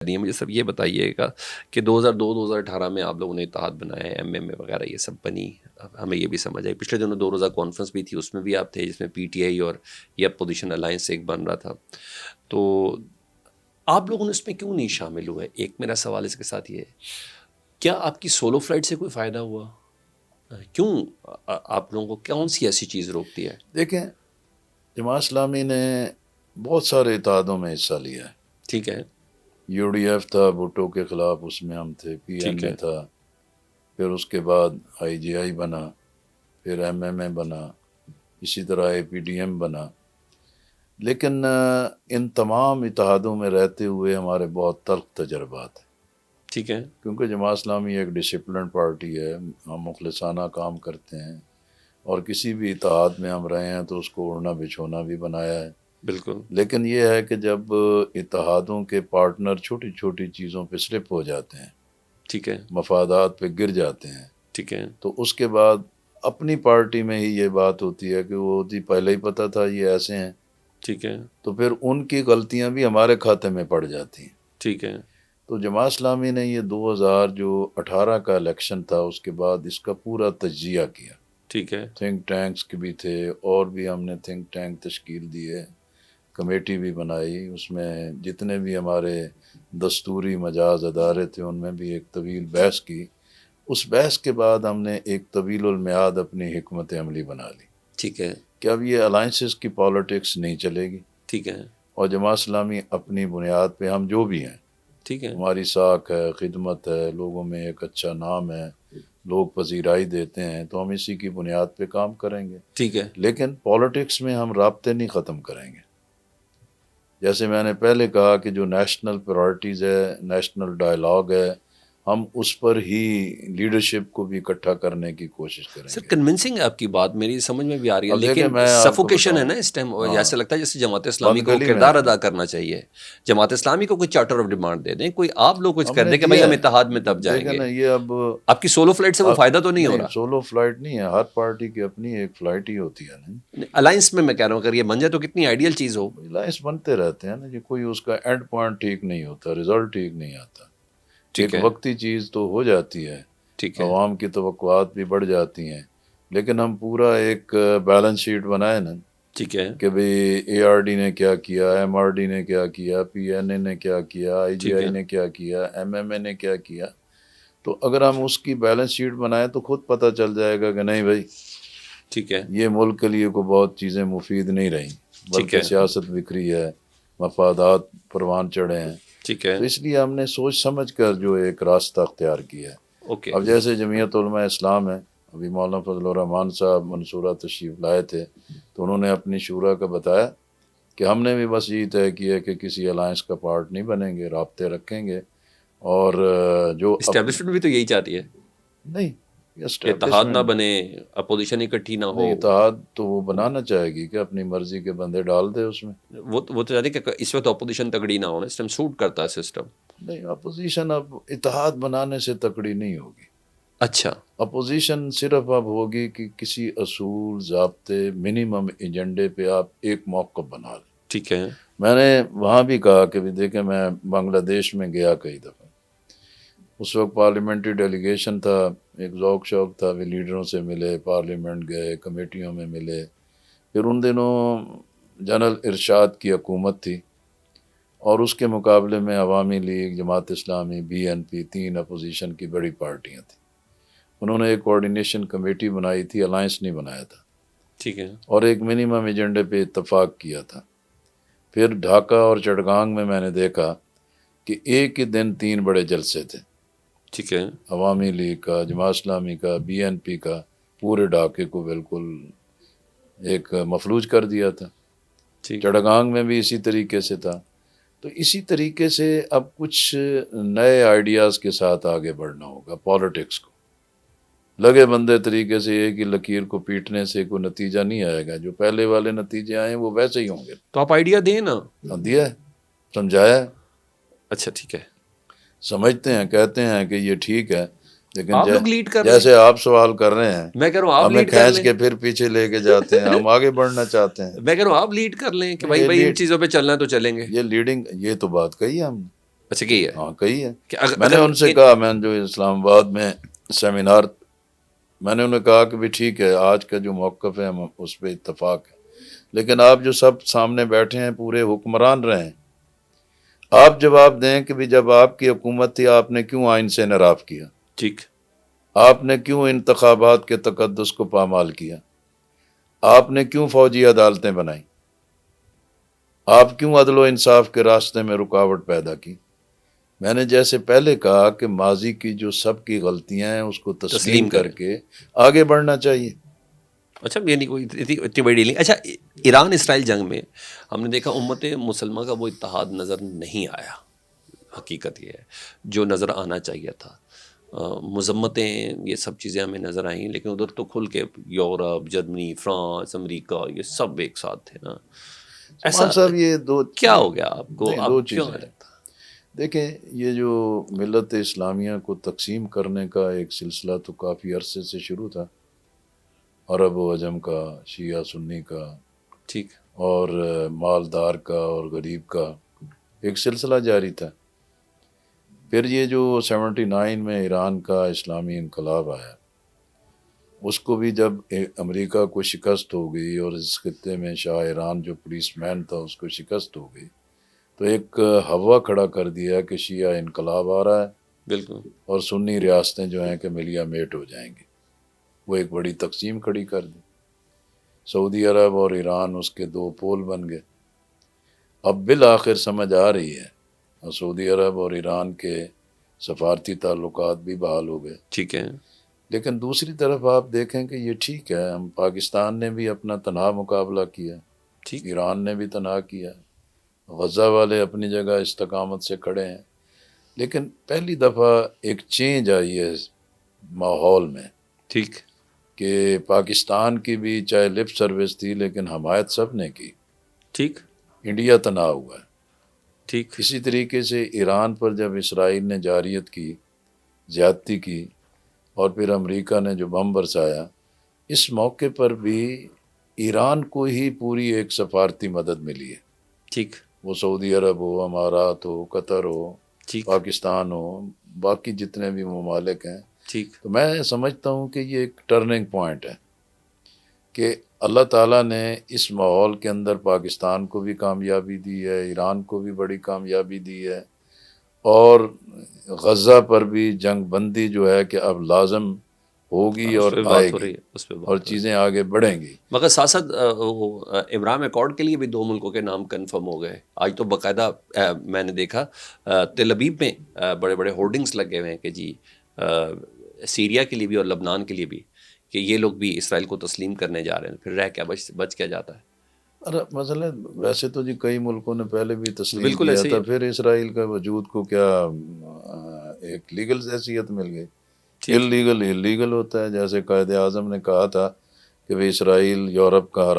نہیں ہے. مجھے سب یہ بتائیے گا کہ 2002-2018 میں آپ لوگوں نے اتحاد بنایا ہے، ایم ایم اے وغیرہ یہ سب بنی، ہمیں یہ بھی سمجھ آئی. پچھلے دنوں 2 روزہ کانفرنس بھی تھی، اس میں بھی آپ تھے، جس میں پی ٹی آئی اور یہ اپوزیشن الائنس ایک بن رہا تھا. تو آپ لوگوں نے اس میں کیوں نہیں شامل ہوئے؟ ایک میرا سوال اس کے ساتھ یہ ہے، کیا آپ کی سولو فلائٹ سے کوئی فائدہ ہوا؟ کیوں آپ لوگوں کو کون سی ایسی چیز روکتی ہے؟ دیکھیں، جماعت اسلامی نے بہت سارے اتحادوں میں حصہ لیا ہے. ٹھیک ہے، یو ڈی ایف تھا بھٹو کے خلاف، اس میں ہم تھے. پی ٹھیک ایم اے ہے، تھا، پھر اس کے بعد آئی جی آئی بنا، پھر ایم ایم اے بنا، اسی طرح اے پی ڈی ایم بنا. لیکن ان تمام اتحادوں میں رہتے ہوئے ہمارے بہت تلخ تجربات ہیں، ٹھیک ہے، کیونکہ جماعت اسلامی ایک ڈسپلن پارٹی ہے. ہم مخلصانہ کام کرتے ہیں، اور کسی بھی اتحاد میں ہم رہے ہیں تو اس کو اڑنا بچھونا بھی بنایا ہے. بالکل، لیکن یہ ہے کہ جب اتحادوں کے پارٹنر چھوٹی چھوٹی چیزوں پہ سلپ ہو جاتے ہیں، ٹھیک ہے، مفادات پہ گر جاتے ہیں، ٹھیک ہے، تو اس کے بعد اپنی پارٹی میں ہی یہ بات ہوتی ہے کہ وہ جی پہلے ہی پتہ تھا یہ ایسے ہیں، ٹھیک ہے، تو پھر ان کی غلطیاں بھی ہمارے کھاتے میں پڑ جاتی ہیں. ٹھیک ہے، تو جماعت اسلامی نے یہ 2018 کا الیکشن تھا، اس کے بعد اس کا پورا تجزیہ کیا. ٹھیک ہے، تھنک ٹینکس کے بھی تھے، اور بھی ہم نے تھنک ٹینک تشکیل دی ہے، کمیٹی بھی بنائی. اس میں جتنے بھی ہمارے دستوری مجاز ادارے تھے ان میں بھی ایک طویل بحث کی. اس بحث کے بعد ہم نے ایک طویل المیعاد اپنی حکمت عملی بنا لی ٹھیک ہے، کہ اب یہ الائنسز کی پالیٹکس نہیں چلے گی، ٹھیک ہے، اور جماعت اسلامی اپنی بنیاد پہ ہم جو بھی ہیں، ٹھیک ہے، ہماری ساکھ ہے، خدمت ہے، لوگوں میں ایک اچھا نام ہے، لوگ پذیرائی دیتے ہیں، تو ہم اسی کی بنیاد پہ کام کریں گے. ٹھیک ہے، لیکن پالیٹکس میں ہم رابطے نہیں ختم کریں گے. جیسے میں نے پہلے کہا کہ جو نیشنل پرائرٹیز ہے، نیشنل ڈائلاگ ہے، ہم اس پر ہی لیڈرشپ کو بھی اکٹھا کرنے کی کوشش کریں سر گے. کنونسنگ ہے آپ کی بات، میری سمجھ میں بھی آ رہی ہے، اب دیکھیں، لیکن میں آپ کو سفوکیشن ہے بتاؤں، نا اس ٹائم. اور ہاں، ایسا لگتا ہے جیسے جماعت اسلامی بند کو گلی میں کردار ادا کرنا چاہیے. جماعت اسلامی کو کوئی چارٹر آف ڈیمانڈ دے دیں، کوئی آپ لوگ کچھ ہم کر نے دیں کہ بھائی دیا ہم ہے. اتحاد میں تب جائیں دیکھیں گے. نا، یہ اب آپ کی سولو فلائٹ سے وہ فائدہ تو نہیں ہو نہیں، رہا. سولو فلائٹ نہیں ہے، ہر پارٹی کی اپنی ایک فلائٹ ہی ہوتی ہے نا. الائنس میں کہہ رہا ہوں اگر یہ بن جائے تو کتنی آئیڈیل چیز ہو. الائنس بنتے رہتے ہیں نا جی، کوئی اس کا اینڈ پوائنٹ ٹھیک نہیں ہوتا، رزلٹ ٹھیک نہیں آتا. ٹھیک ایک ہے، وقتی چیز تو ہو جاتی ہے، ٹھیک ہے، عوام کی توقعات بھی بڑھ جاتی ہیں، لیکن ہم پورا ایک بیلنس شیٹ بنائے نا ٹھیک ہے، کہ بھئی اے آر ڈی نے کیا کیا، ایم آر ڈی نے کیا کیا، پی این اے نے کیا کیا، آئی جی ٹھیک آئی ہے، نے کیا کیا، ایم ایم اے نے کیا کیا. تو اگر ہم اس کی بیلنس شیٹ بنائیں تو خود پتہ چل جائے گا کہ نہیں بھائی، ٹھیک ہے، یہ ملک کے لیے کو بہت چیزیں مفید نہیں رہیں، ٹھیک بلکہ ہے، سیاست بکھری ہے، مفادات پروان چڑھے ہیں. ٹھیک ہے، تو اس لیے ہم نے سوچ سمجھ کر جو ایک راستہ اختیار کیا ہے. اوکے، اب جیسے جمعیت علماء اسلام ہے، ابھی مولانا فضل الرحمان صاحب منصورہ تشریف لائے تھے، تو انہوں نے اپنی شورا کا بتایا کہ ہم نے بھی بس یہ طے کیا ہے کہ کسی الائنس کا پارٹ نہیں بنیں گے، رابطے رکھیں گے. اور جو اسٹیبلشمنٹ بھی تو یہی چاہتی ہے نہیں، کہ اتحاد نہ اسٹیبلشمنٹ بنے، اپوزیشن اکٹھی نہ ہو. نہیں، اتحاد تو وہ بنانا چاہے گی کہ اپنی مرضی کے بندے ڈال دے اس میں. وہ تو چاہتے کہ اس وقت اپوزیشن تگڑی نہ ہو نا، اس ٹائم سوٹ کرتا ہے سسٹم. نہیں، اپوزیشن اب اتحاد بنانے سے تکڑی نہیں ہوگی. اچھا، اپوزیشن صرف اب ہوگی کہ کسی اصول، ضابطے، منیمم ایجنڈے پہ آپ ایک موقف بنا لیں. ٹھیک ہے، میں نے وہاں بھی کہا کہ بھی دیکھیں، میں بنگلہ دیش میں گیا کئی دفعہ، اس وقت پارلیمنٹری ڈیلیگیشن تھا، ایک ذوق شوق تھا، بھی لیڈروں سے ملے، پارلیمنٹ گئے، کمیٹیوں میں ملے. پھر ان دنوں جنرل ارشاد کی حکومت تھی، اور اس کے مقابلے میں عوامی league, Jamaat Islami, be N P, 3 opposition کی بڑی پارٹیاں تھیں. انہوں نے ایک کوارڈینیشن کمیٹی بنائی تھی، الائنس نہیں بنایا تھا، ٹھیک ہے، اور ایک منیمم ایجنڈے پہ اتفاق کیا تھا. پھر ڈھاکہ اور چٹگانگ میں نے دیکھا کہ ایک ہی دن 3 بڑے جلسے تھے، ٹھیک ہے، عوامی لیگ کا، جماعت اسلامی کا، بی این پی کا. پورے ڈھاکے کو بالکل ایک مفلوج کر دیا تھا. ٹھیک، چٹگانگ میں بھی اسی طریقے سے تھا. تو اسی طریقے سے اب کچھ نئے آئیڈیاز کے ساتھ آگے بڑھنا ہوگا. پالیٹکس کو لگے بندے طریقے سے ایک ہی لکیر کو پیٹنے سے کوئی نتیجہ نہیں آئے گا. جو پہلے والے نتیجے آئے ہیں وہ ویسے ہی ہوں گے. تو آپ آئیڈیا دیں نا. دیا ہے، سمجھایا ہے. اچھا ٹھیک ہے، سمجھتے ہیں، کہتے ہیں کہ یہ ٹھیک ہے، لیکن آپ لوگ لیڈ کر لیں. جیسے آپ سوال کر رہے ہیں، میں کہہ رہا ہوں آپ ہمیں لیڈ کر کھینچ لیں. کے پھر پیچھے لے کے جاتے ہیں. ہم آگے بڑھنا چاہتے ہیں. میں کہہ رہا ہوں آپ لیڈ کر لیں کہ نہیں، بھائی ان چیزوں پہ چلنا ہے تو چلیں گے. یہ لیڈنگ، یہ تو بات کہی ہے ہم نے. اچھا کہ ہے ہاں کہی ہے. کہ میں نے ان سے کہا، میں جو اسلام آباد میں سیمینار، میں نے انہیں کہا کہ بھی ٹھیک ہے، آج کا جو موقف ہے ہم اس پہ اتفاق ہے، لیکن آپ جو سب سامنے بیٹھے ہیں پورے حکمران رہے ہیں، آپ جواب دیں کہ بھی جب آپ کی حکومت تھی آپ نے کیوں آئین سے انحراف کیا؟ ٹھیک. آپ نے کیوں انتخابات کے تقدس کو پامال کیا؟ آپ نے کیوں فوجی عدالتیں بنائیں؟ آپ کیوں عدل و انصاف کے راستے میں رکاوٹ پیدا کی؟ میں نے جیسے پہلے کہا کہ ماضی کی جو سب کی غلطیاں ہیں اس کو تسلیم کر کریں. کے آگے بڑھنا چاہیے. اچھا یہ نہیں کوئی اتنی بڑی ڈیلنگ. اچھا ایران اسرائیل جنگ میں ہم نے دیکھا امت مسلمہ کا وہ اتحاد نظر نہیں آیا. حقیقت یہ ہے جو نظر آنا چاہیے تھا. مذمتیں یہ سب چیزیں ہمیں نظر آئیں، لیکن ادھر تو کھل کے یورپ، جرمنی، فرانس، امریکہ یہ سب ایک ساتھ تھے نا. ایسا سلمان صاحب یہ کیا ہو گیا آپ کو؟ نہیں، آپ دو کیوں چیزیں ہیں. لگتا؟ دیکھیں، یہ جو ملت اسلامیہ کو تقسیم کرنے کا ایک سلسلہ تو کافی عرصے سے شروع تھا، عرب و عجم کا، شیعہ سنی کا، ٹھیک. اور مالدار کا اور غریب کا ایک سلسلہ جاری تھا. پھر یہ جو 79 میں ایران کا اسلامی انقلاب آیا، اس کو بھی جب امریکہ کو شکست ہو گئی اور اس خطے میں شاہ ایران جو پولیس مین تھا اس کو شکست ہو گئی، تو ایک ہوا کھڑا کر دیا کہ شیعہ انقلاب آ رہا ہے بالکل. اور سنی ریاستیں جو ہیں کہ ملیا میٹ ہو جائیں گی. وہ ایک بڑی تقسیم کھڑی کر دی. سعودی عرب اور ایران اس کے دو پول بن گئے. اب بالآخر سمجھ آ رہی ہے، اور سعودی عرب اور ایران کے سفارتی تعلقات بھی بحال ہو گئے. ٹھیک ہے. لیکن دوسری طرف آپ دیکھیں کہ یہ ٹھیک ہے، ہم پاکستان نے بھی اپنا تنہا مقابلہ کیا، ٹھیک. ایران نے بھی تنہا کیا، غزہ والے اپنی جگہ استقامت سے کھڑے ہیں. لیکن پہلی دفعہ ایک چینج آئی ہے ماحول میں ٹھیک. کہ پاکستان کی بھی چاہے لپ سروس تھی لیکن حمایت سب نے کی. ٹھیک. انڈیا تنہا ہوا ہے. ٹھیک. اسی طریقے سے ایران پر جب اسرائیل نے جارحیت کی، زیادتی کی، اور پھر امریکہ نے جو بم برسایا، اس موقع پر بھی ایران کو ہی پوری ایک سفارتی مدد ملی ہے. ٹھیک. وہ سعودی عرب ہو، امارات ہو، قطر ہو، ٹھیک. پاکستان ہو، باقی جتنے بھی ممالک ہیں. ٹھیک. تو میں سمجھتا ہوں کہ یہ ایک ٹرننگ پوائنٹ ہے کہ اللہ تعالیٰ نے اس ماحول کے اندر پاکستان کو بھی کامیابی دی ہے، ایران کو بھی بڑی کامیابی دی ہے، اور غزہ پر بھی جنگ بندی جو ہے کہ اب لازم ہوگی اس اور پہ آئے بات ہو گی، رہی ہے، اس پہ بات اور ہو رہی چیزیں آگے بڑھیں گی. ہے. مگر ساتھ ساتھ ابراہیم ایکارڈ کے لیے بھی دو ملکوں کے نام کنفرم ہو گئے. آج تو باقاعدہ میں نے دیکھا تل ابیب میں بڑے بڑے ہورڈنگس لگے ہوئے ہیں کہ جی سیریا کے لیے بھی اور لبنان کے لیے بھی کہ یہ لوگ بھی اسرائیل کو تسلیم کرنے جا رہے ہیں. پھر رہ کیا بچ کیا جاتا ہے؟ ارے مسئلہ ویسے تو جی کئی ملکوں نے پہلے بھی تسلیم بالکل کیا ایسے ہی تھا، ہے. پھر اسرائیل کا وجود کو کیا ایک لیگل حیثیت مل گئی. ٹھیک. اللیگل ہوتا ہے، جیسے قائد اعظم نے کہا تھا کہ وہ اسرائیل یورپ کا حرام